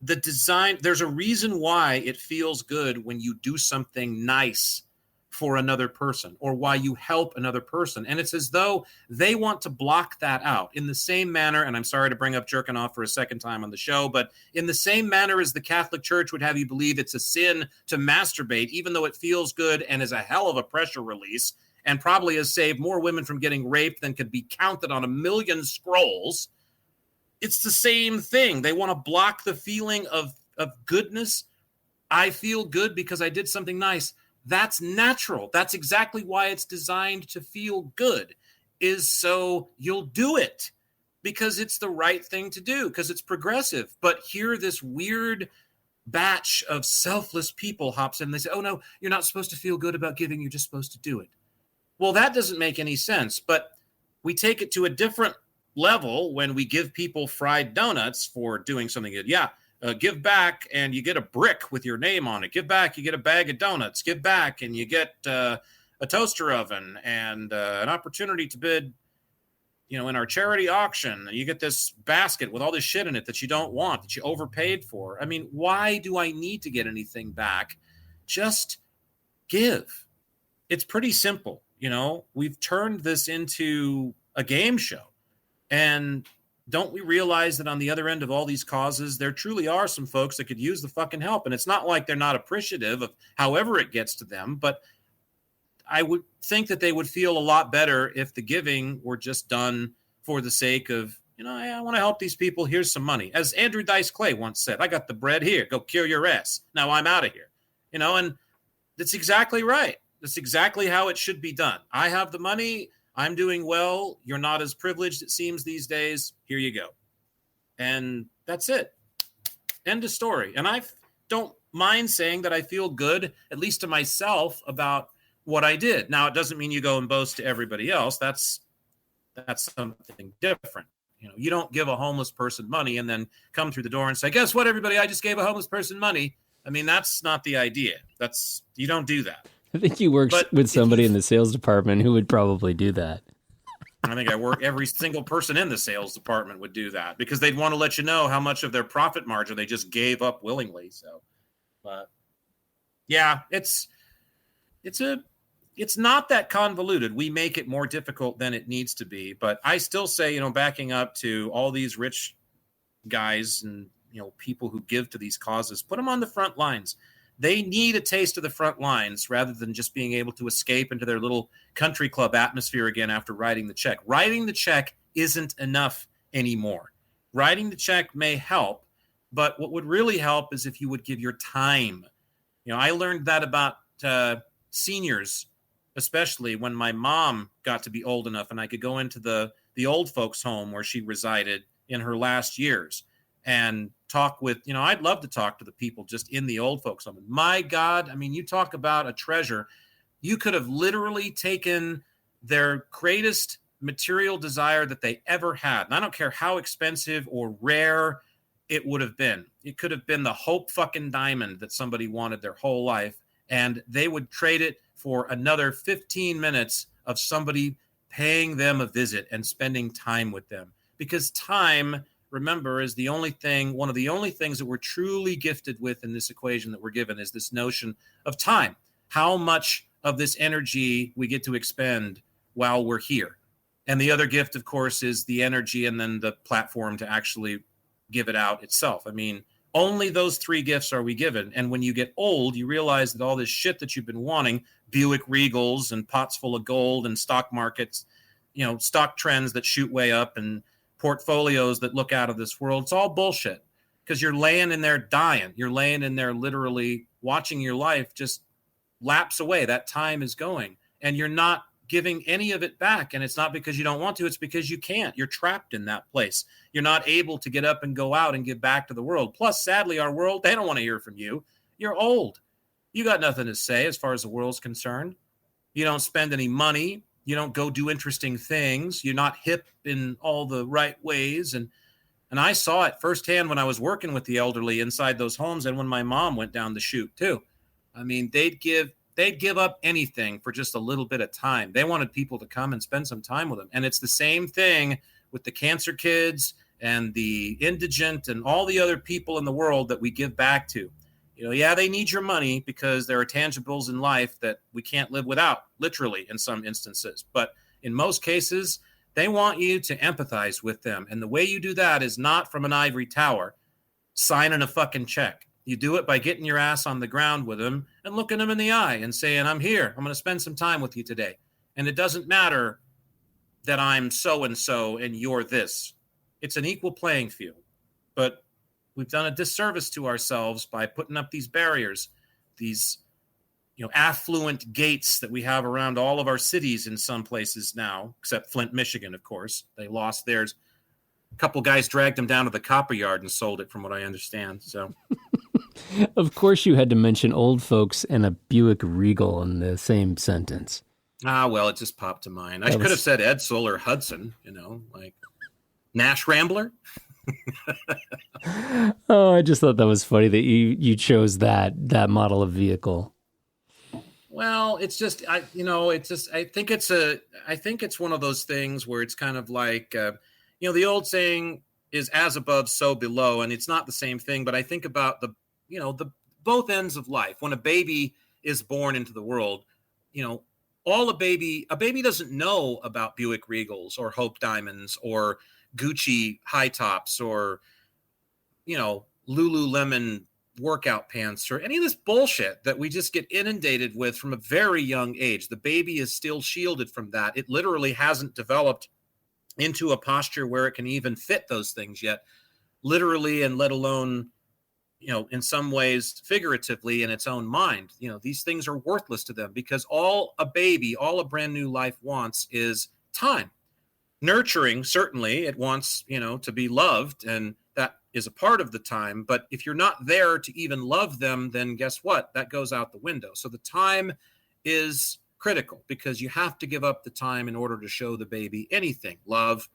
The design, there's a reason why it feels good when you do something nice for another person, or why you help another person. And it's as though they want to block that out in the same manner, and I'm sorry to bring up jerking off for a second time on the show, but in the same manner as the Catholic Church would have you believe it's a sin to masturbate, even though it feels good and is a hell of a pressure release, and probably has saved more women from getting raped than could be counted on a million scrolls. It's the same thing. They want to block the feeling of goodness. I feel good because I did something nice. That's natural. That's exactly why it's designed to feel good, is so you'll do it because it's the right thing to do, because it's progressive. But here this weird batch of selfless people hops in. They say, oh, no, you're not supposed to feel good about giving. You're just supposed to do it. Well, that doesn't make any sense. But we take it to a different level when we give people fried donuts for doing something good. Yeah. Give back and you get a brick with your name on it. Give back, you get a bag of donuts. Give back and you get a toaster oven and an opportunity to bid, in our charity auction. You get this basket with all this shit in it that you don't want, that you overpaid for. I mean, why do I need to get anything back? Just give. It's pretty simple. We've turned this into a game show. And don't we realize that on the other end of all these causes, there truly are some folks that could use the fucking help? And it's not like they're not appreciative of however it gets to them, but I would think that they would feel a lot better if the giving were just done for the sake of, I want to help these people. Here's some money. As Andrew Dice Clay once said, I got the bread here. Go cure your ass. Now I'm out of here. And that's exactly right. That's exactly how it should be done. I have the money. I'm doing well. You're not as privileged, it seems, these days. Here you go. And that's it. End of story. And I don't mind saying that I feel good, at least to myself, about what I did. Now, it doesn't mean you go and boast to everybody else. That's something different. You don't give a homeless person money and then come through the door and say, guess what, everybody? I just gave a homeless person money. I mean, that's not the idea. You don't do that. I think you work with somebody in the sales department who would probably do that. I think every single person in the sales department would do that because they'd want to let you know how much of their profit margin they just gave up willingly. So, but yeah, it's not that convoluted. We make it more difficult than it needs to be. But I still say, backing up to all these rich guys and, people who give to these causes, put them on the front lines. They need a taste of the front lines rather than just being able to escape into their little country club atmosphere again after writing the check. Writing the check isn't enough anymore. Writing the check may help, but what would really help is if you would give your time. I learned that about seniors, especially when my mom got to be old enough and I could go into the old folks' home where she resided in her last years. And talk with, I'd love to talk to the people just in the old folks home. My God, I mean, you talk about a treasure. You could have literally taken their greatest material desire that they ever had. And I don't care how expensive or rare it would have been. It could have been the Hope fucking diamond that somebody wanted their whole life. And they would trade it for another 15 minutes of somebody paying them a visit and spending time with them. Because time, remember, is the only thing, one of the only things that we're truly gifted with in this equation that we're given is this notion of time. How much of this energy we get to expend while we're here. And the other gift, of course, is the energy and then the platform to actually give it out itself. I mean, only those three gifts are we given. And when you get old, you realize that all this shit that you've been wanting, Buick Regals and pots full of gold and stock markets, stock trends that shoot way up and portfolios that look out of this world, it's all bullshit because you're laying in there dying. You're laying in there literally watching your life just lapse away. That time is going and you're not giving any of it back. And it's not because you don't want to, it's because you can't. You're trapped in that place. You're not able to get up and go out and give back to the world. Plus, sadly, our world, they don't want to hear from you. You're old. You got nothing to say as far as the world's concerned. You don't spend any money. You don't go do interesting things. You're not hip in all the right ways. And I saw it firsthand when I was working with the elderly inside those homes and when my mom went down the chute too. I mean, they'd give up anything for just a little bit of time. They wanted people to come and spend some time with them. And it's the same thing with the cancer kids and the indigent and all the other people in the world that we give back to. They need your money because there are tangibles in life that we can't live without, literally in some instances. But in most cases, they want you to empathize with them. And the way you do that is not from an ivory tower, signing a fucking check. You do it by getting your ass on the ground with them and looking them in the eye and saying, I'm here. I'm going to spend some time with you today. And it doesn't matter that I'm so-and-so and you're this. It's an equal playing field. But we've done a disservice to ourselves by putting up these barriers, these affluent gates that we have around all of our cities in some places now, except Flint, Michigan, of course. They lost theirs. A couple guys dragged them down to the copper yard and sold it, from what I understand. So, of course, you had to mention old folks and a Buick Regal in the same sentence. Well, it just popped to mind. I could have said Edsel or Hudson, like Nash Rambler. Oh, I just thought that was funny that you chose that model of vehicle. Well, it's just I think it's one of those things where it's kind of like the old saying is as above, so below, and it's not the same thing. But I think about the both ends of life. When a baby is born into the world, a baby doesn't know about Buick Regals or Hope Diamonds or Gucci high tops or Lululemon workout pants or any of this bullshit that we just get inundated with from a very young age. The baby is still shielded from that. It literally hasn't developed into a posture where it can even fit those things yet, literally, and let alone, in some ways figuratively in its own mind. These things are worthless to them because all a brand new life wants is time. Nurturing, certainly, it wants, to be loved, and that is a part of the time. But if you're not there to even love them, then guess what? That goes out the window. So the time is critical because you have to give up the time in order to show the baby anything, love,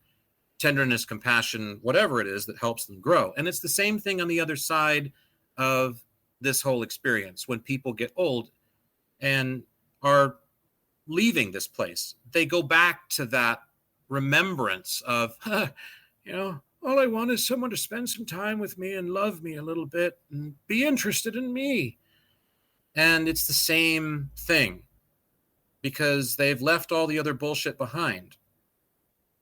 tenderness, compassion, whatever it is that helps them grow. And it's the same thing on the other side of this whole experience. When people get old and are leaving this place, they go back to that remembrance of, all I want is someone to spend some time with me and love me a little bit and be interested in me. And it's the same thing because they've left all the other bullshit behind.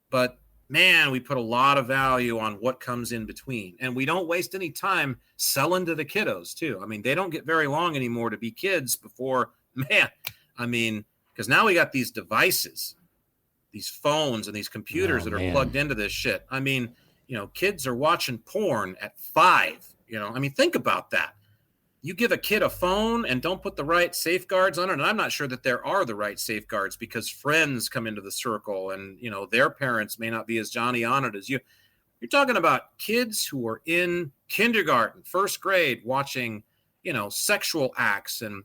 But man, we put a lot of value on what comes in between. And we don't waste any time selling to the kiddos too. I mean, they don't get very long anymore to be kids before, because now we got these devices, these phones and these computers that are plugged into this shit. Kids are watching porn at 5, think about that. You give a kid a phone and don't put the right safeguards on it. And I'm not sure that there are the right safeguards because friends come into the circle and, their parents may not be as Johnny on it as you. You're talking about kids who are in kindergarten, first grade, watching, sexual acts and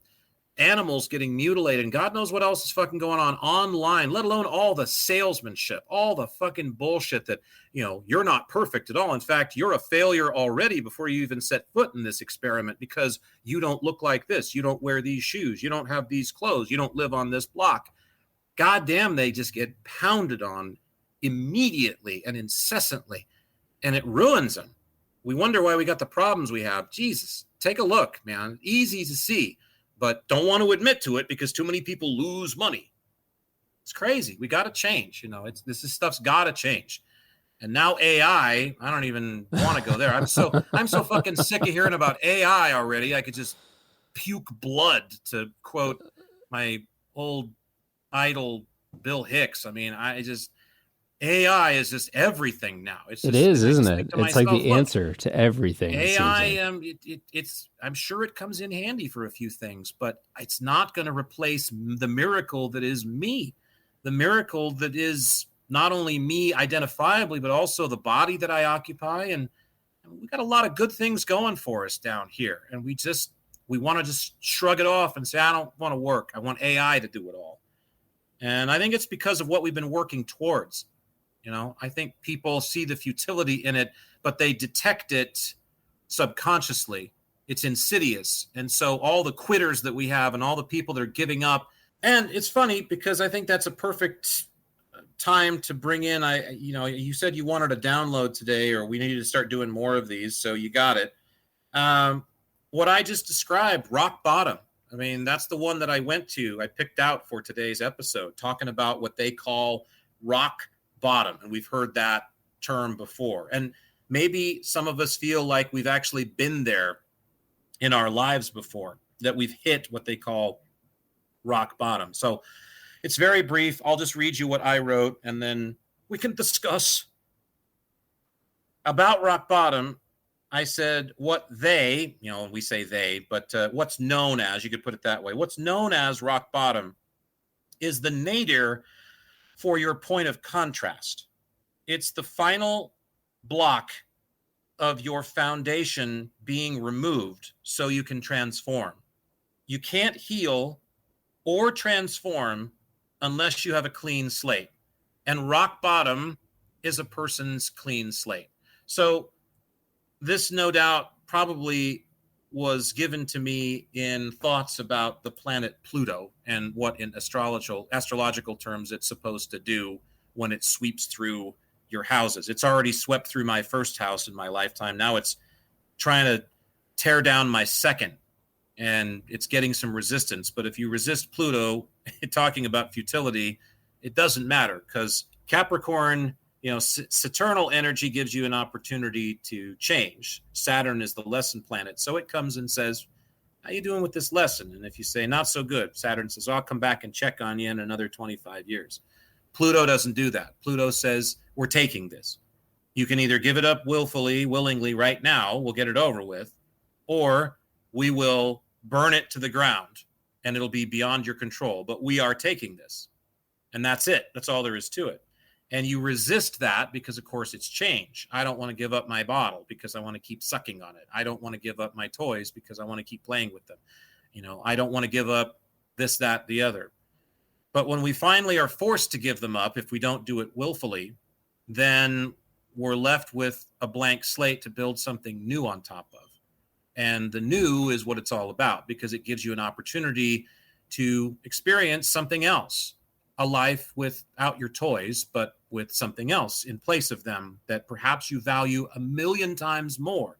animals getting mutilated and God knows what else is fucking going on online, let alone all the salesmanship, all the fucking bullshit that, you're not perfect at all. In fact, you're a failure already before you even set foot in this experiment because you don't look like this. You don't wear these shoes. You don't have these clothes. You don't live on this block. God damn, they just get pounded on immediately and incessantly, and it ruins them. We wonder why we got the problems we have. Jesus, take a look, man. Easy to see, but don't want to admit to it because too many people lose money. It's crazy. We got to change. This stuff's got to change. And now AI, I don't even want to go there. I'm so fucking sick of hearing about AI already. I could just puke blood, to quote my old idol Bill Hicks. I mean, AI is just everything now. It is, isn't it? It's like the answer to everything. AI, it's. I'm sure it comes in handy for a few things, but it's not going to replace the miracle that is me, the miracle that is not only me identifiably, but also the body that I occupy. And we got a lot of good things going for us down here, and we want to just shrug it off and say, I don't want to work. I want AI to do it all. And I think it's because of what we've been working towards. I think people see the futility in it, but they detect it subconsciously. It's insidious. And so all the quitters that we have and all the people that are giving up, and it's funny because I think that's a perfect time to bring in, you said you wanted a download today, or we needed to start doing more of these. So you got it. What I just described, rock bottom. I mean, that's the one that I picked out for today's episode, talking about what they call rock bottom. And we've heard that term before. And maybe some of us feel like we've actually been there in our lives before, that we've hit what they call rock bottom. So it's very brief. I'll just read you what I wrote, and then we can discuss. About rock bottom, I said what they, we say they, but what's known as, you could put it that way, what's known as rock bottom is the nadir for your point of contrast. It's the final block of your foundation being removed so you can transform. You can't heal or transform unless you have a clean slate. And rock bottom is a person's clean slate. So this, no doubt, probably was given to me in thoughts about the planet Pluto and what in astrological terms it's supposed to do when it sweeps through your houses. It's already swept through my first house in my lifetime. Now it's trying to tear down my second, and it's getting some resistance. But if you resist Pluto, talking about futility, it doesn't matter, because Capricorn, Saturnal energy gives you an opportunity to change. Saturn is the lesson planet. So it comes and says, how you doing with this lesson? And if you say, not so good, Saturn says, I'll come back and check on you in another 25 years. Pluto doesn't do that. Pluto says, we're taking this. You can either give it up willingly right now, we'll get it over with, or we will burn it to the ground and it'll be beyond your control. But we are taking this. And that's it. That's all there is to it. And you resist that because, of course, it's change. I don't want to give up my bottle because I want to keep sucking on it. I don't want to give up my toys because I want to keep playing with them. I don't want to give up this, that, the other. But when we finally are forced to give them up, if we don't do it willfully, then we're left with a blank slate to build something new on top of. And the new is what it's all about, because it gives you an opportunity to experience something else. A life without your toys, but with something else in place of them that perhaps you value 1,000,000 times more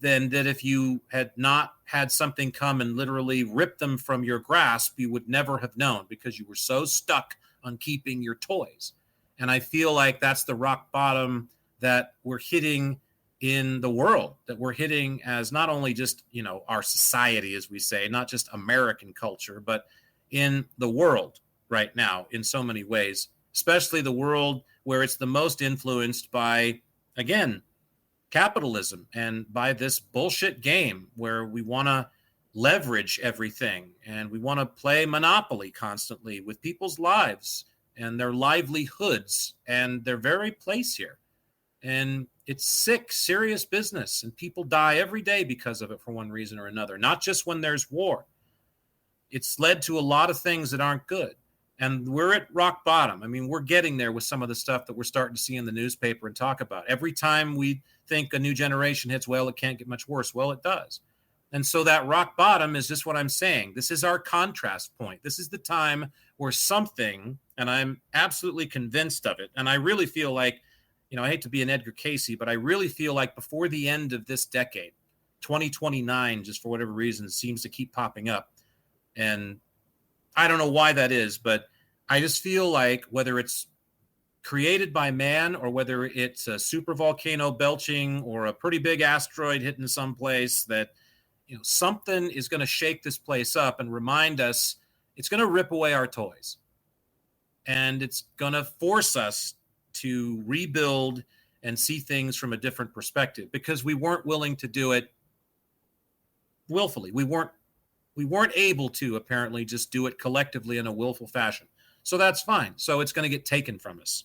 than that if you had not had something come and literally rip them from your grasp, you would never have known, because you were so stuck on keeping your toys. And I feel like that's the rock bottom that we're hitting in the world, that we're hitting as not only just, our society, as we say, not just American culture, but in the world right now in so many ways, especially the world where it's the most influenced by, again, capitalism and by this bullshit game where we want to leverage everything and we want to play Monopoly constantly with people's lives and their livelihoods and their very place here. And it's sick, serious business. And people die every day because of it for one reason or another, not just when there's war. It's led to a lot of things that aren't good. And we're at rock bottom. I mean, we're getting there with some of the stuff that we're starting to see in the newspaper and talk about. Every time we think a new generation hits, well, it can't get much worse. Well, it does. And so that rock bottom is just what I'm saying. This is our contrast point. This is the time where something, and I'm absolutely convinced of it, and I really feel like, I hate to be an Edgar Casey, but I really feel like before the end of this decade, 2029, just for whatever reason, seems to keep popping up. And I don't know why that is, but I just feel like whether it's created by man or whether it's a super volcano belching or a pretty big asteroid hitting someplace, that something is going to shake this place up and remind us, it's going to rip away our toys. And it's going to force us to rebuild and see things from a different perspective, because we weren't willing to do it willfully. We weren't able to apparently just do it collectively in a willful fashion. So that's fine. So it's going to get taken from us.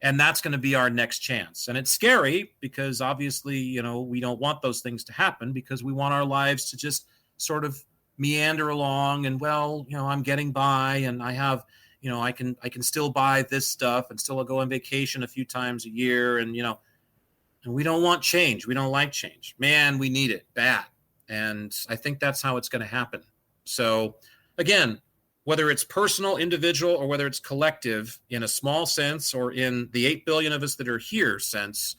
And that's going to be our next chance. And it's scary because obviously, we don't want those things to happen, because we want our lives to just sort of meander along and, well, I'm getting by and I have, I can still buy this stuff and still go on vacation a few times a year. And, and we don't want change. We don't like change. Man, we need it bad. And I think that's how it's going to happen. So again, whether it's personal, individual, or whether it's collective in a small sense or in the 8 billion of us that are here sense,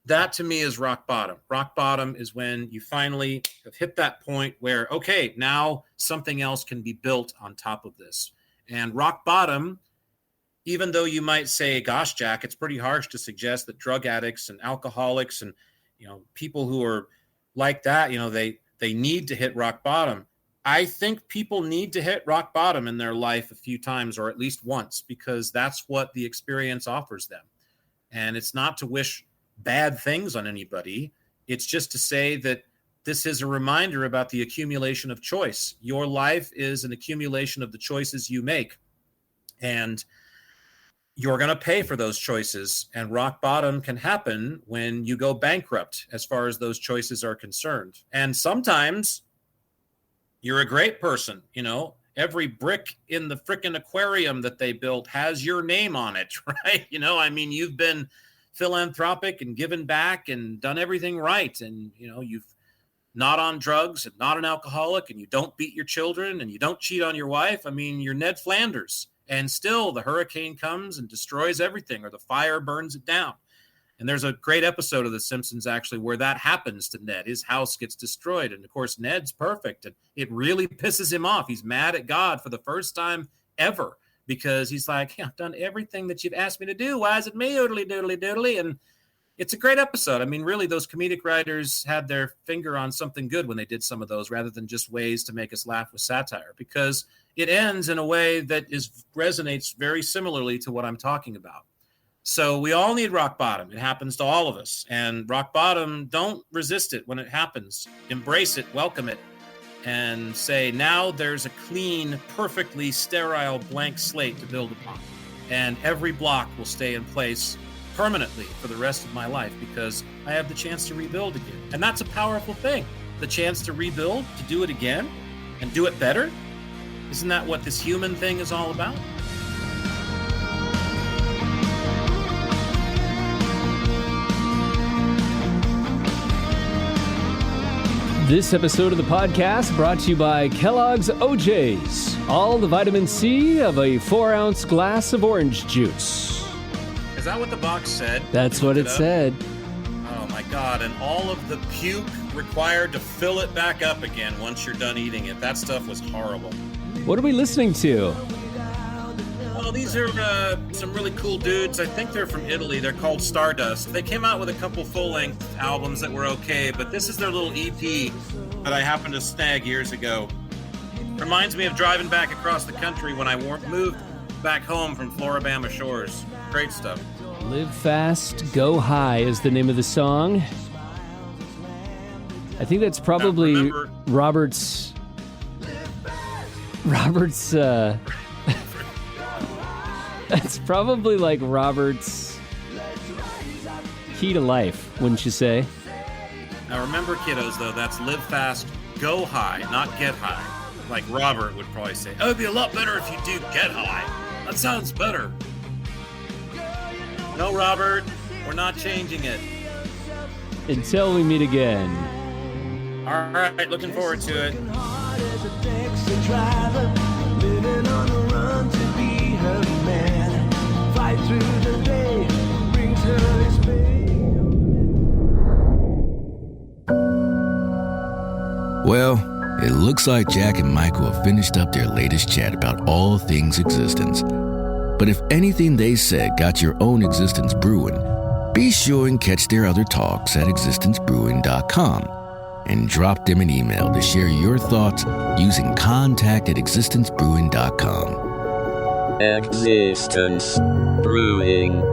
that to me is rock bottom. Rock bottom is when you finally have hit that point where, okay, now something else can be built on top of this. And rock bottom, even though you might say, gosh, Jack, it's pretty harsh to suggest that drug addicts and alcoholics and, people who are like that, they need to hit rock bottom. I think people need to hit rock bottom in their life a few times, or at least once, because that's what the experience offers them. And it's not to wish bad things on anybody. It's just to say that this is a reminder about the accumulation of choice. Your life is an accumulation of the choices you make. And you're going to pay for those choices. And rock bottom can happen when you go bankrupt as far as those choices are concerned. And sometimes you're a great person. Every brick in the frickin' aquarium that they built has your name on it, right? You've been philanthropic and given back and done everything right. And, you've not on drugs and not an alcoholic, and you don't beat your children and you don't cheat on your wife. You're Ned Flanders. And still the hurricane comes and destroys everything, or the fire burns it down. And there's a great episode of The Simpsons, actually, where that happens to Ned. His house gets destroyed. And, of course, Ned's perfect. And it really pisses him off. He's mad at God for the first time ever, because he's like, I've done everything that you've asked me to do. Why is it me? Oodly, doodly, doodly. And it's a great episode. Really, those comedic writers had their finger on something good when they did some of those, rather than just ways to make us laugh with satire, because it ends in a way that resonates very similarly to what I'm talking about. So we all need rock bottom. It happens to all of us. And rock bottom, don't resist it when it happens. Embrace it, welcome it, and say, now there's a clean, perfectly sterile blank slate to build upon. And every block will stay in place permanently for the rest of my life, because I have the chance to rebuild again. And that's a powerful thing. The chance to rebuild, to do it again, and do it better. Isn't that what this human thing is all about? This episode of the podcast brought to you by Kellogg's OJs. All the vitamin C of a 4-ounce glass of orange juice. Is that what the box said? That's what it said. Oh my God. And all of the puke required to fill it back up again once you're done eating it. That stuff was horrible. What are we listening to? Well, these are some really cool dudes. I think they're from Italy. They're called Stardust. They came out with a couple full-length albums that were okay, but this is their little EP that I happened to snag years ago. Reminds me of driving back across the country when I moved back home from Floribama Shores. Great stuff. Live Fast, Go High is the name of the song. I think that's probably Robert's that's probably like Robert's key to life, wouldn't you say? Now remember, kiddos, though, that's live fast, go high, not get high. Like Robert would probably say, oh, it'd be a lot better if you do get high. That sounds better. No, Robert, we're not changing it. Until we meet again. All right, looking forward to it. Well, it looks like Jack and Michael have finished up their latest chat about all things existence. But if anything they said got your own Existence Brewing, be sure and catch their other talks at existencebrewing.com and drop them an email to share your thoughts using contact@existencebrewing.com. Existence Brewing.